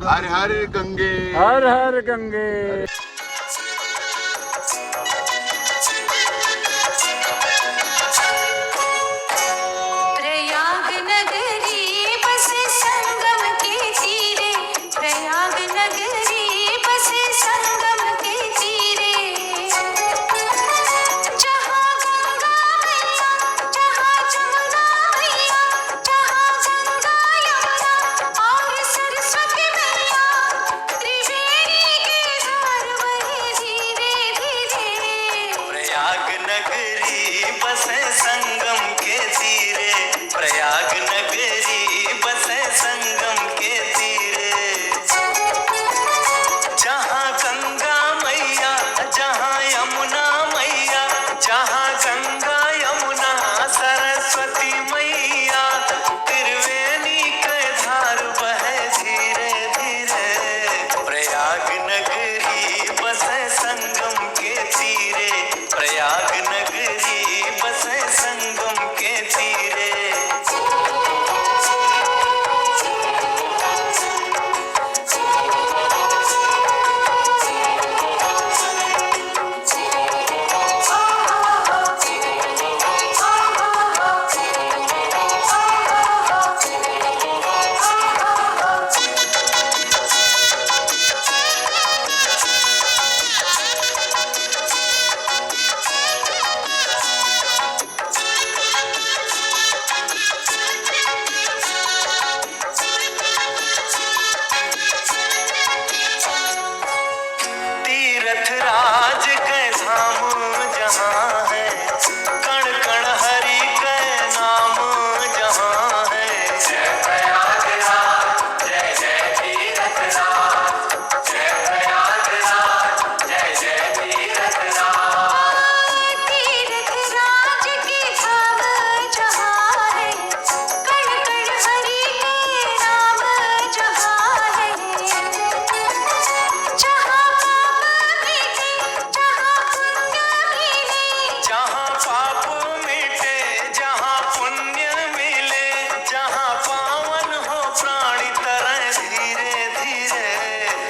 हर हर गंगे, हर हर गंगे। प्रयाग नगरी बसे संगम के तीरे, प्रयाग नगरी बसे संगम के तीरे। जहाँ गंगा मैया, जहाँ जमुना मैया, जहाँ गंगा यमुना और सरस्वती मैया, त्रिवेणी के धार बहे धीरे धीरे। प्रयाग नगरी बसे संगम के तीरे, प्रयाग नगरी बसे संगम के तीरे। जहाँ गंगा मैया, जहाँ यमुना मैया, जहाँ गंगा यमुना सरस्वती मैया, त्रिवेणी के धार बहे धीरे धीरे। प्रयाग नगरी बसे संगम के तीरे, प्रयाग नगरी बसे संगम के तीरे। तीर्थ राज के धाम जहाँ है, कण कण हरि के नाम जहाँ है। जय प्रयागराज, जय जय तीर्थराज, जय प्रयागराज, जय जय तीर्थराज। तीर्थराज के धाम जहाँ है, कण कण हरि के नाम जहाँ है। जहाँ पाप मिटे, जहाँ पुण्य मिले, जहाँ पाप मिटे, जहाँ पुण्य मिले, जहाँ पावन हो प्राणी तरह धीरे धीरे।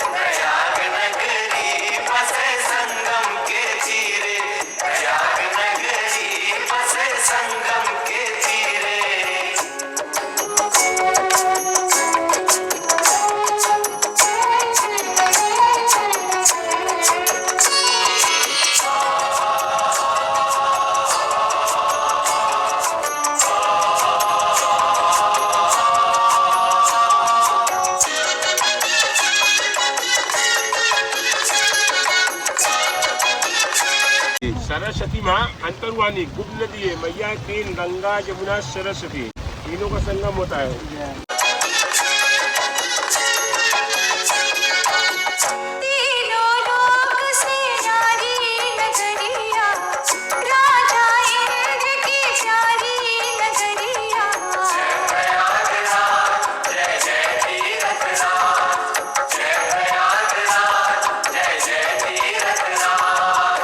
प्रयाग नगरी बसे संगम के तीरे, प्रयाग नगरी बसे संगम के तीरे। सरस्वती माँ अंतर्वाणी गुप्त नदी है। मैया तीन, गंगा जमुना सरस्वती, तीनों का संगम होता है। तीनों लोक से नारी नगरिया, राजा इंद्र की प्यारी नगरिया। प्रयागराज, जय जय तीर्थराज, जय प्रयागराज, जय जय तीर्थराज।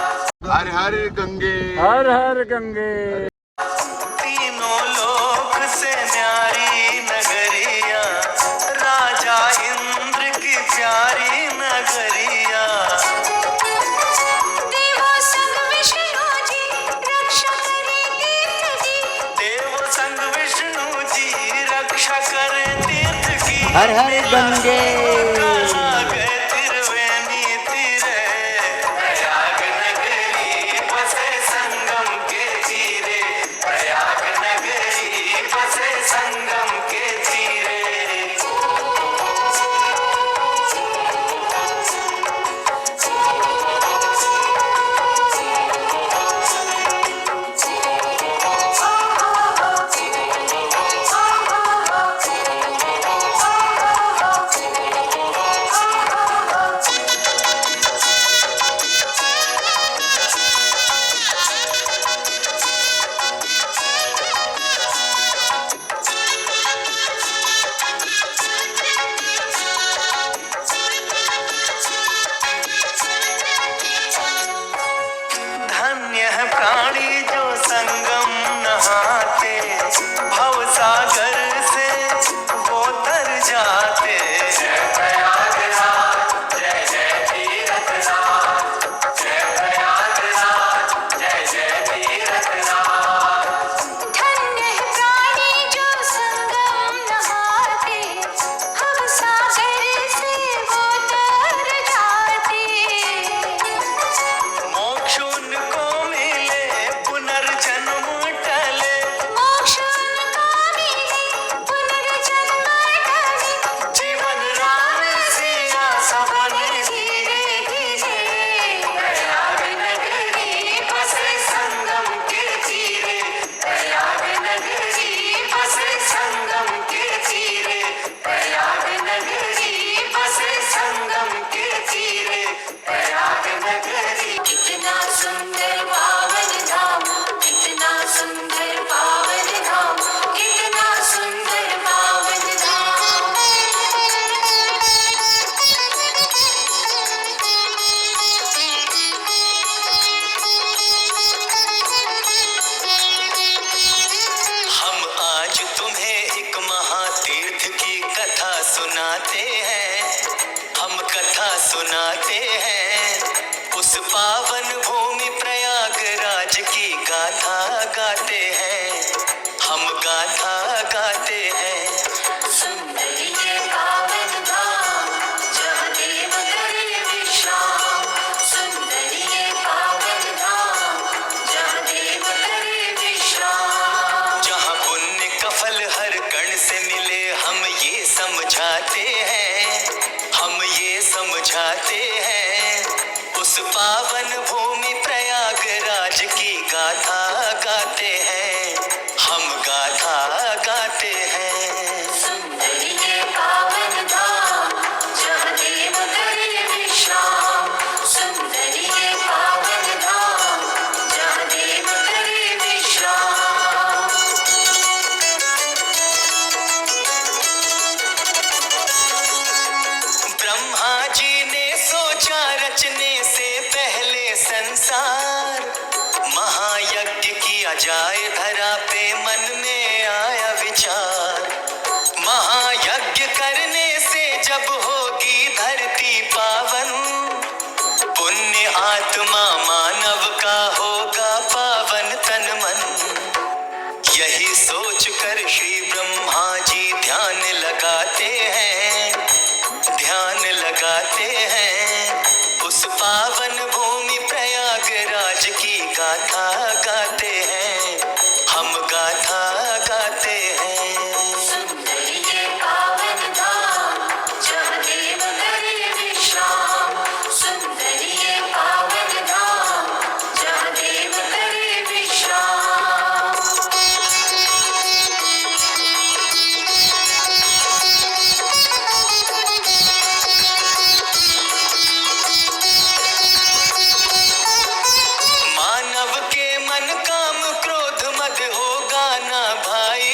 हर हर गंगे, हर हर गंगे। तीनों लोक से न्यारी नगरिया, राजा इंद्र की प्यारी नगरिया। देवो संग विष्णु जी रक्षा करे तीर्थ की, देव संग विष्णु जी रक्षा करे तीर्थ की। हर हर गंगे। गए त्रिवेणी तीरे, प्रयाग नगरी बसे संगम के तीरे, प्रयाग नगरी बसे संगम के तीरे। सुनाते हैं। उस पावन भूमि प्रयागराज की गाथा गाते हैं, हम गाथा गाते हैं। सुंदरी ये पावन धाम जहाँ देव करे विश्राम। सुंदरी ये पावन धाम जहाँ देव करे विश्राम। जहाँ पुण्य का फल हर कण से मिले, हम ये समझाते हैं, हम ये समझाते हैं। उस पावन भूमि प्रयागराज की गाथा गाते हैं, हम गाथा गाते हैं। सुंदरी ये पावन धाम जहाँ देव करे विश्राम। सुंदरी ये पावन धाम जहाँ देव करे विश्राम। ब्रह्मा जी ने सोचा रचने से पहले संसार, महायज्ञ किया जाए धरा पे मन में आया विचार। महायज्ञ करने से जब होगी धरती पावन, पुण्य आत्मा मानव का होगा पावन तन मन। यही सोच कर श्री ब्रह्मा जी ध्यान लगाते हैं, ध्यान लगाते हैं। उस पावन भूमि प्रयागराज की गाथा गाते हैं, हम गाथा गाते हैं। सुंदरी ये पावन धाम जहाँ देव करे विश्राम। सुंदरी ये पावन धाम जहाँ देव करे विश्राम। मानव के मन काम क्रोध मद होगा ना भाई,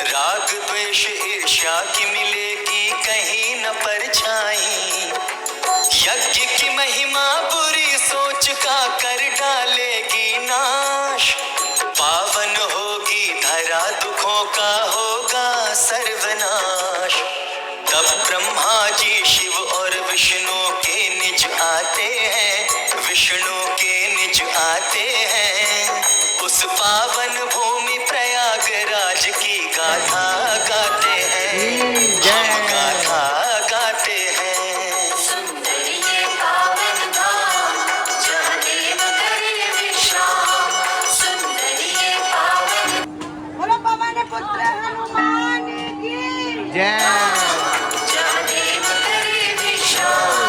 राग द्वेष ईर्ष्या की मिलेगी कहीं न परछाई। यज्ञ की महिमा बुरी सोच का कर डालेगी नाश, पावन होगी धरा दुखों का होगा सर्वनाश। तब ब्रह्मा जी शिव और विष्णु के निज आते हैं, विष्णु के निज आते हैं। उस पावन भूमि प्रयागराज की गाथा गाते हैं, हम गाथा गाते हैं। सुंदरी ये पावन धाम जहाँ देव करे विश्राम। सुंदरी ये पावन बोलो पवन पुत्र हनुमान की जहाँ देव करे विश्राम।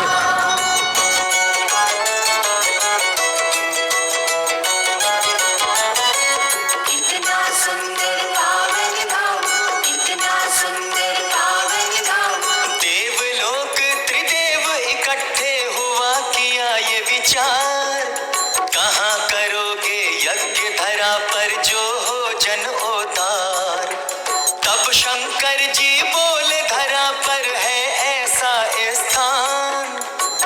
कितना सुंदर पावन धाम, कितना सुंदर पावन धाम। देवलोक त्रिदेव इकट्ठे हुआ किया ये विचार, कहाँ करोगे यज्ञ धरा पर जो हो जन उद्धार। तब शंकर जी बोले धरा पर है ऐसा स्थान,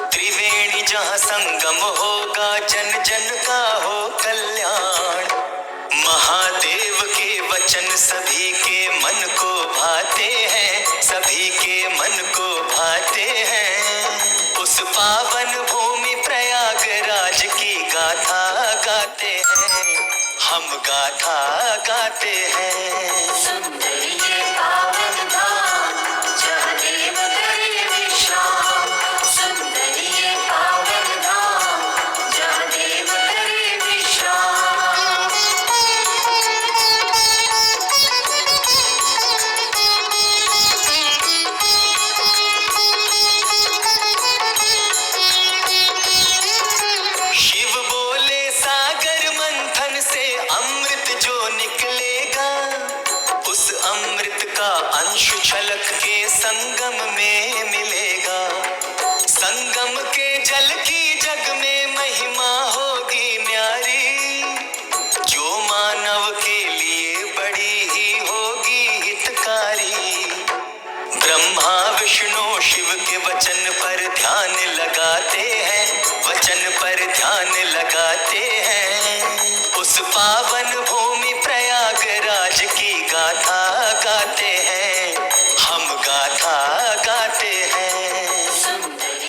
त्रिवेणी जहाँ संगम होगा जन जन का हो कल्याण। महादेव के वचन सभी के मन को भाते हैं, सभी के मन को भाते हैं। उस पावन भूमि प्रयागराज की गाथा गाते हैं, हम गाथा गाते हैं। सुंदरी ये पावन धाम जहाँ देव करे विश्राम। सुंदरी ये पावन धाम जहाँ देव करे विश्राम। शिव बोले सागर मंथन से अमृत जो निकलेगा, उस अमृत का अंश छलक के संगम में मिलेगा। संगम के जल की जग में महिमा होगी न्यारी, जो मानव के लिए बड़ी ही होगी हितकारी। ब्रह्मा विष्णु शिव के वचन पर ध्यान लगाते हैं, वचन पर ध्यान लगाते हैं। उस पावन भूमि प्रयागराज की गाथा गाते हैं, हम गाथा गाते हैं। सुंदरी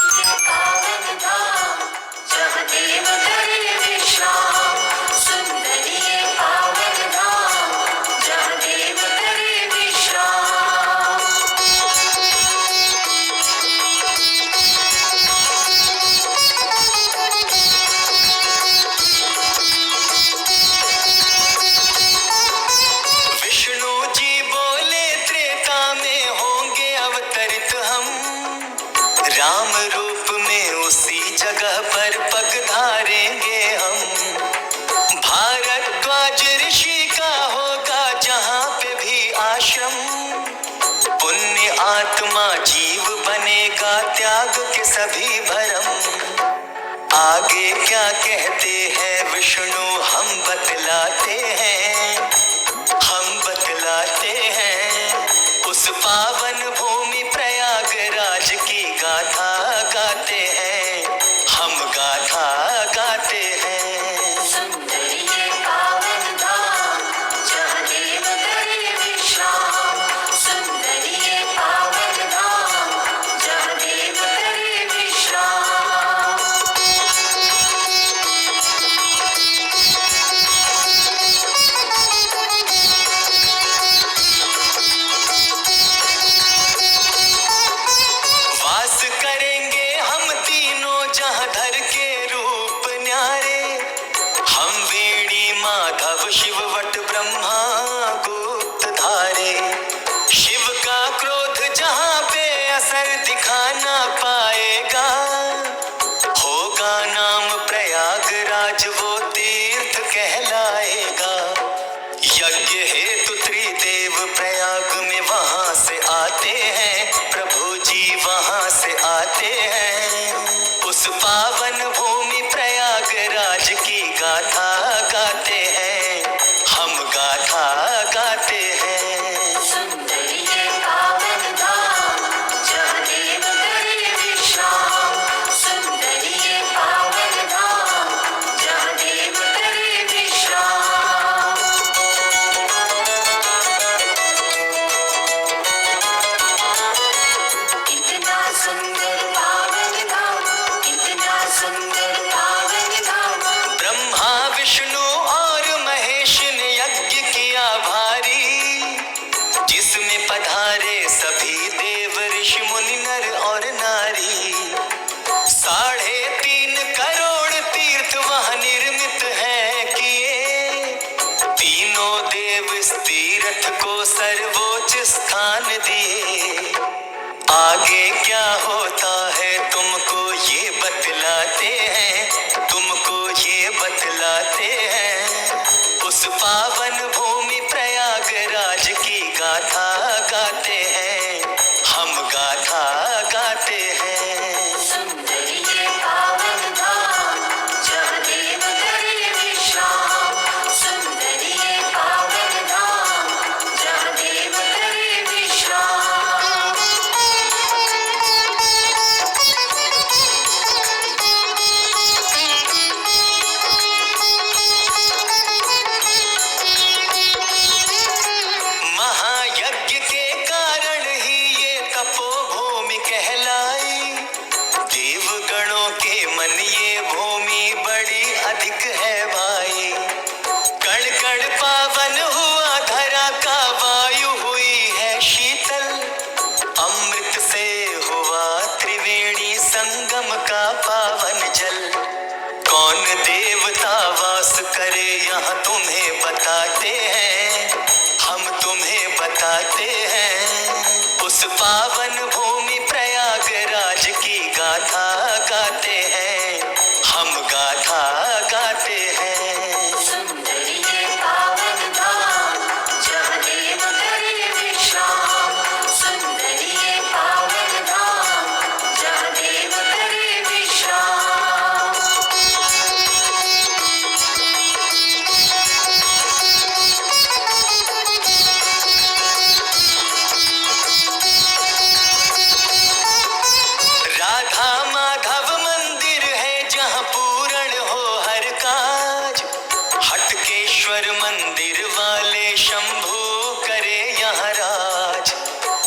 राम रूप में उसी जगह पर पग धारेंगे हम। भारद्वाज ऋषि का होगा जहाँ पे भी आश्रम। पुण्य आत्मा जीव बनेगा त्याग के सभी भरम। आगे क्या कहते हैं विष्णु हम बतलाते हैं, हम बतलाते हैं। उस पावन भूमि प्रयागराज की गाथा गाते हैं, हम गाथा गाते हैं। सुंदर ये पावन धाम जहाँ देव करे विश्राम। सुंदर ये पावन धाम जहाँ देव करे विश्राम। वास करेंगे हम तीनों जहाँ धर के रूप न्यारे। हम वेणी माधव शिववट ब्रह्मा गुप्त धारे। शिव का क्रोध जहाँ पे असर दिखाना पाएगा। होगा नाम प्रयागराज वो तीर्थ कहलाएगा। यज्ञ हेतु त्रिदेव प्रयाग में वहाँ से आते हैं, प्रभु जी वहाँ से आते हैं। उस पावन भूमि प्रयागराज की गाथा गाते हैं, हम गाथा गाते हैं। सुंदर ये पावन धाम जहाँ देव करे विश्राम। सुंदर ये पावन धाम जहाँ देव करे विश्राम। इतना सुंदर पावन धाम, इतना सुंदर पावन धाम। ब्रह्मा विष्णु और महेश ने यज्ञ किया भारी। जिसमें पधारे सभी देव ऋषि मुनि नर और नारी। 3.5 करोड़ तीर्थ वहाँ निर्मित है किए। तीनों देव इस तीर्थ को सर्वोच्च स्थान दिए। आगे क्या होता है तुमको ये बतलाते हैं, तुमको ये बतलाते हैं। उस पावन भूमि प्रयागराज की गाथा गाते हैं, हम गाथा गाते हैं। सुंदर ये पावन धाम जहाँ देव करे विश्राम। सुंदर ये पावन धाम जहाँ देव करे विश्राम। महायज्ञ के कारण ही ये तपोभूमि कहलाई। देवगणों के मन ये भूमि बड़ी अधिक है भाई। कण कण पावन हुआ धरा का वायु हुई है शीतल। अमृत से हुआ त्रिवेणी संगम का पावन जल। कौन देवता वास करे यहाँ तुम्हें बताते हैं, हम तुम्हें बताते हैं। उस पावन भूमि प्रयागराज की गाथा गाते हैं, हम गाथा गाते हैं। सुंदर ये पावन धाम जहाँ देव करे विश्राम। सुंदर ये पावन धाम जहाँ देव करे विश्राम। राधा माधव मंदिर है जहाँ पूर्ण हो हर काज। हटकेश्वर मंदिर वाले शंभू करे यहाँ राज।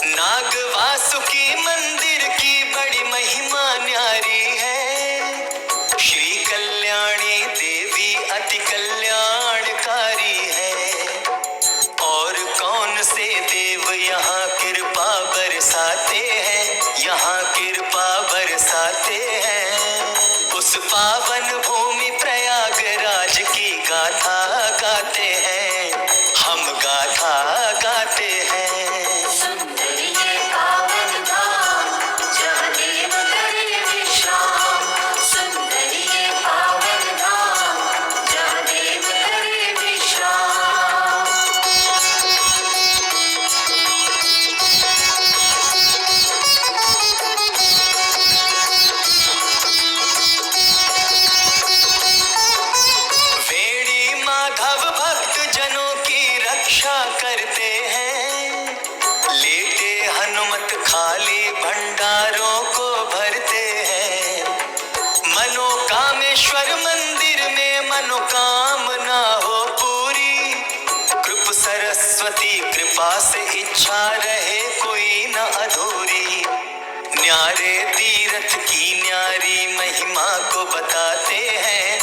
नाग वासुकी मंदिर की बड़ी महिमा न्यारी है। श्री कल्याणी देवी अति कल्याणकारी है। और कौन से देव यहाँ कृपा बरसाते हैं, यहाँ कृपा बरसाते हैं। उस पावन भूमि प्रयागराज की गाथा गाते हैं, हम गाथा गाते हैं। सुंदर ये पावन धाम जहाँ देव करे सारे तीर्थ की न्यारी महिमा को बताते हैं,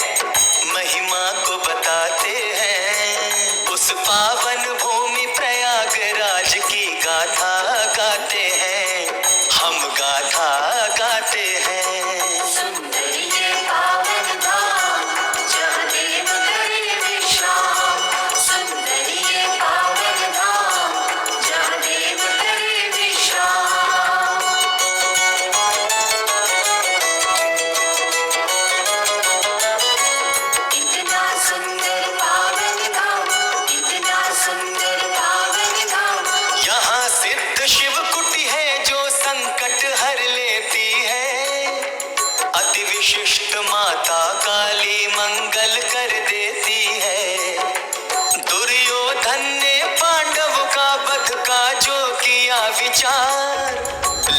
महिमा को बताते हैं। उस पावन भूमि प्रयागराज की गाथा गाते हैं, हम गाथा गाते हैं। सुंदर ये पावन धाम जहाँ देव करे विश्राम। सुंदर ये पावन धाम जहाँ देव करे विश्राम। इतना सुंदर पावन धाम, इतना सुंदर पावन धाम। यहाँ सिद्ध शिव कुटी है जो संकट हर लेती है। अति विशिष्ट माता काली मंगल कर देती है। दुर्योधन ने पांडव का वध का जो किया विचार,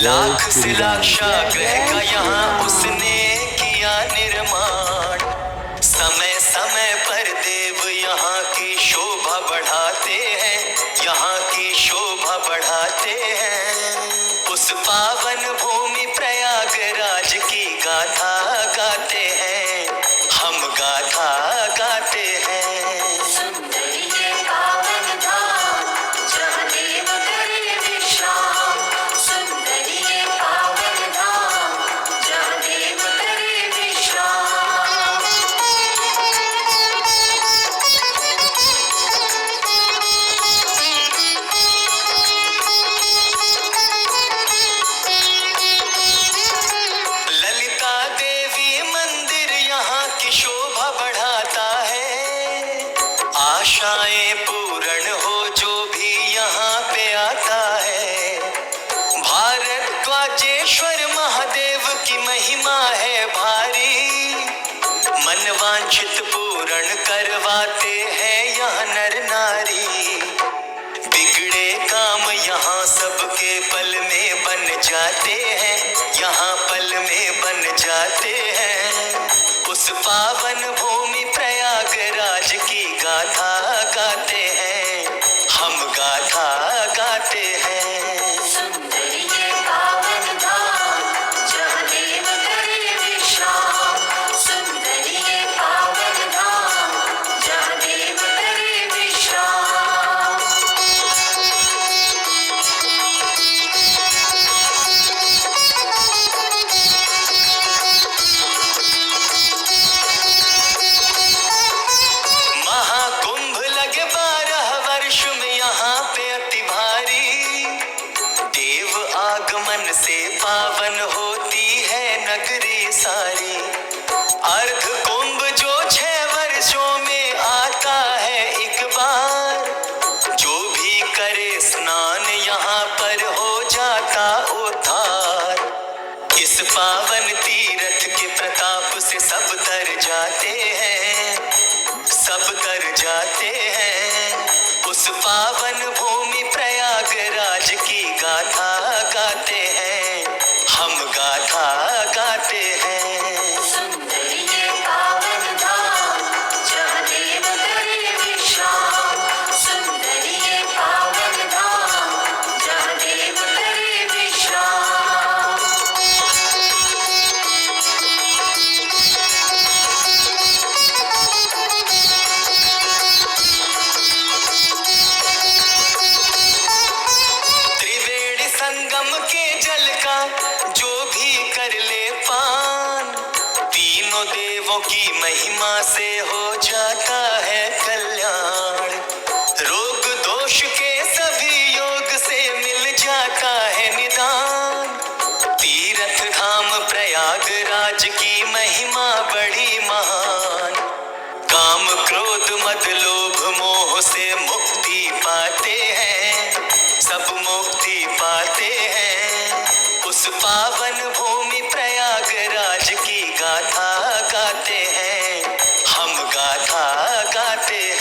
लाख से लाक्षागृह का यहाँ उसने किया निर्माण। समय समय पर देव यहाँ की शोभा बढ़ाते हैं, यहाँ की शोभा बढ़ाते हैं। उस पावन भूमि प्रयागराज की गाथा गाते हैं, हम गाथा गाते हैं। सुंदर ये पावन धाम जहाँ देव करे विश्राम। सुंदर ये पावन धाम जहाँ देव करे विश्राम। ललिता देवी मंदिर यहाँ की शोभा बढ़ाता है। आशाएं पूर्ण हो जो भी यहाँ पे आता है। भारद्वाजेश्वर महादेव की महिमा है भारी। मनवांछित पूर्ण करवाते हैं यहाँ नर नारी। बिगड़े काम यहाँ सबके पल में बन जाते हैं, यहाँ पल में बन जाते हैं। उस पावन भूमि प्रयागराज की गाथा गाते हैं, हम गाथा गाते हैं। सुंदर ये पावन धाम जहाँ देव करे विश्राम। सुंदर ये पावन धाम जहाँ देव करे विश्राम। महाकुंभ लगे 12 वर्ष में यहाँ पे अति भारी। देव आगमन से पावन होती है नगरी सारी। अर्ध कुंभ जो 6 वर्षों में आता है एक बार। जो भी करे स्नान यहाँ पर हो जाता उद्धार। इस पावन तीर्थ के प्रताप से सब तर जाते हैं, सब तर जाते हैं। उस पावन भूमि प्रयागराज की गाथा गाते हैं, हम गाथा गाते हैं। सुंदर ये पावन धाम जहाँ देव करे विश्राम। सुंदर ये पावन धाम जहाँ देव करे विश्राम। त्रिवेणी संगम के जल का जो भी कर ले पान, तीनों देवों की महिमा से हो जाता है कल्याण। रोग दोष के सभी योग से मिल जाता है निदान। तीर्थ धाम प्रयागराज की महिमा बड़ी महान। काम क्रोध मद लोभ मोह से मुक्ति पाते हैं, सब मुक्ति पाते हैं। उस पावन भूमि प्रयागराज की गाथा गाते हैं, हम गाथा गाते हैं।